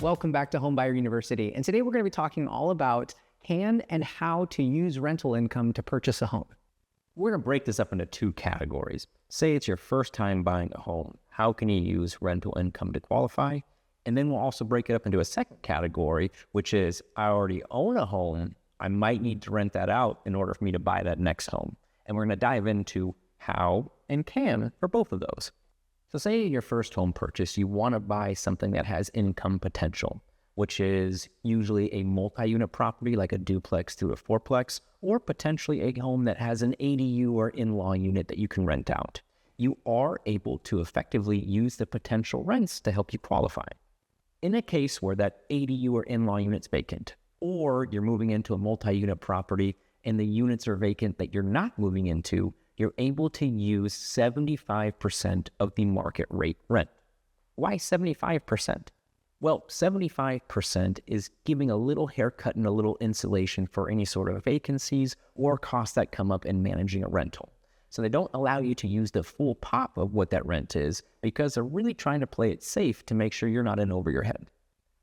Welcome back to Homebuyer University. And today we're going to be talking all about can and how to use rental income to purchase a home. We're going to break this up into two categories. Say it's your first time buying a home. How can you use rental income to qualify? And then we'll also break it up into a second category, which is I already own a home. I might need to rent that out in order for me to buy that next home. And we're going to dive into how and can for both of those. So say your first home purchase, you want to buy something that has income potential, which is usually a multi-unit property like a duplex to a fourplex, or potentially a home that has an ADU or in-law unit that you can rent out. You are able to effectively use the potential rents to help you qualify. In a case where that ADU or in-law unit's vacant, or you're moving into a multi-unit property and the units are vacant that you're not moving into, you're able to use 75% of the market rate rent. Why 75%? Well, 75% is giving a little haircut and a little insulation for any sort of vacancies or costs that come up in managing a rental. So they don't allow you to use the full pop of what that rent is because they're really trying to play it safe to make sure you're not in over your head.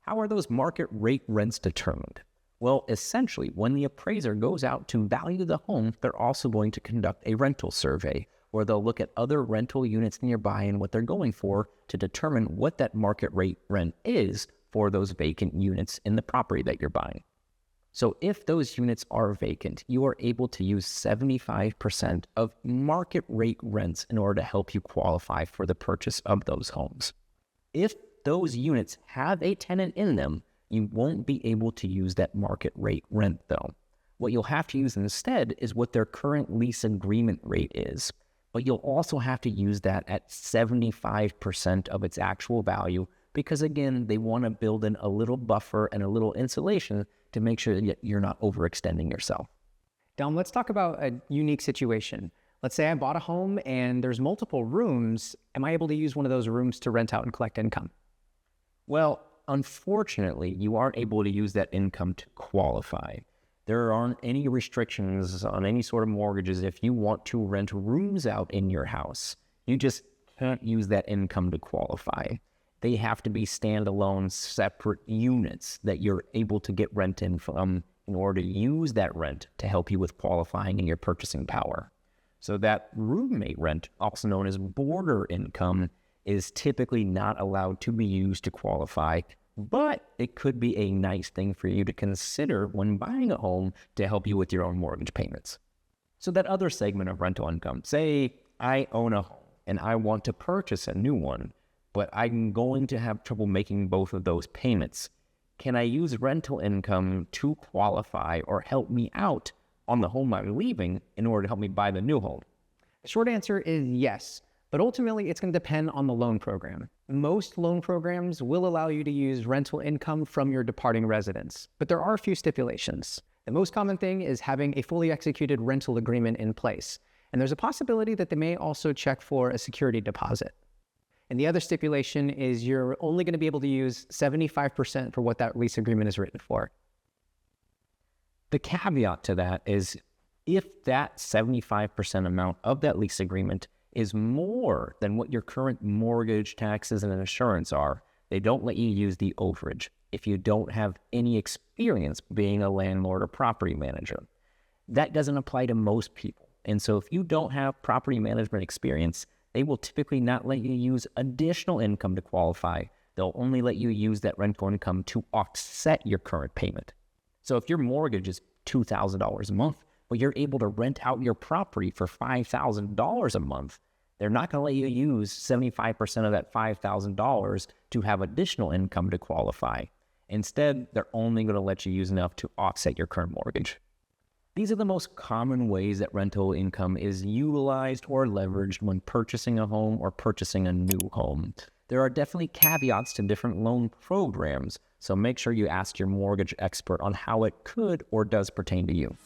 How are those market rate rents determined? Well, essentially, when the appraiser goes out to value the home, they're also going to conduct a rental survey where they'll look at other rental units nearby and what they're going for to determine what that market rate rent is for those vacant units in the property that you're buying. So if those units are vacant, you are able to use 75% of market rate rents in order to help you qualify for the purchase of those homes. If those units have a tenant in them, you won't be able to use that market rate rent though. What you'll have to use instead is what their current lease agreement rate is. But you'll also have to use that at 75% of its actual value because again, they want to build in a little buffer and a little insulation to make sure that you're not overextending yourself. Dom, let's talk about a unique situation. Let's say I bought a home and there's multiple rooms. Am I able to use one of those rooms to rent out and collect income? Well, unfortunately, you aren't able to use that income to qualify. There aren't any restrictions on any sort of mortgages if you want to rent rooms out in your house. You just can't use that income to qualify. They have to be standalone, separate units that you're able to get rent in from in order to use that rent to help you with qualifying and your purchasing power. So that roommate rent, also known as boarder income, is typically not allowed to be used to qualify, but it could be a nice thing for you to consider when buying a home to help you with your own mortgage payments. So that other segment of rental income, say I own a home and I want to purchase a new one, but I'm going to have trouble making both of those payments. Can I use rental income to qualify or help me out on the home I'm leaving in order to help me buy the new home? The short answer is yes, but ultimately it's going to depend on the loan program. Most loan programs will allow you to use rental income from your departing residence, but there are a few stipulations. The most common thing is having a fully executed rental agreement in place, and there's a possibility that they may also check for a security deposit. And the other stipulation is you're only going to be able to use 75% for what that lease agreement is written for. The caveat to that is if that 75% amount of that lease agreement is more than what your current mortgage, taxes, and insurance are, they don't let you use the overage if you don't have any experience being a landlord or property manager. That doesn't apply to most people. And so if you don't have property management experience, they will typically not let you use additional income to qualify. They'll only let you use that rental income to offset your current payment. So if your mortgage is $2,000 a month, but you're able to rent out your property for $5,000 a month, they're not going to let you use 75% of that $5,000 to have additional income to qualify. Instead, they're only going to let you use enough to offset your current mortgage. These are the most common ways that rental income is utilized or leveraged when purchasing a home or purchasing a new home. There are definitely caveats to different loan programs, so make sure you ask your mortgage expert on how it could or does pertain to you.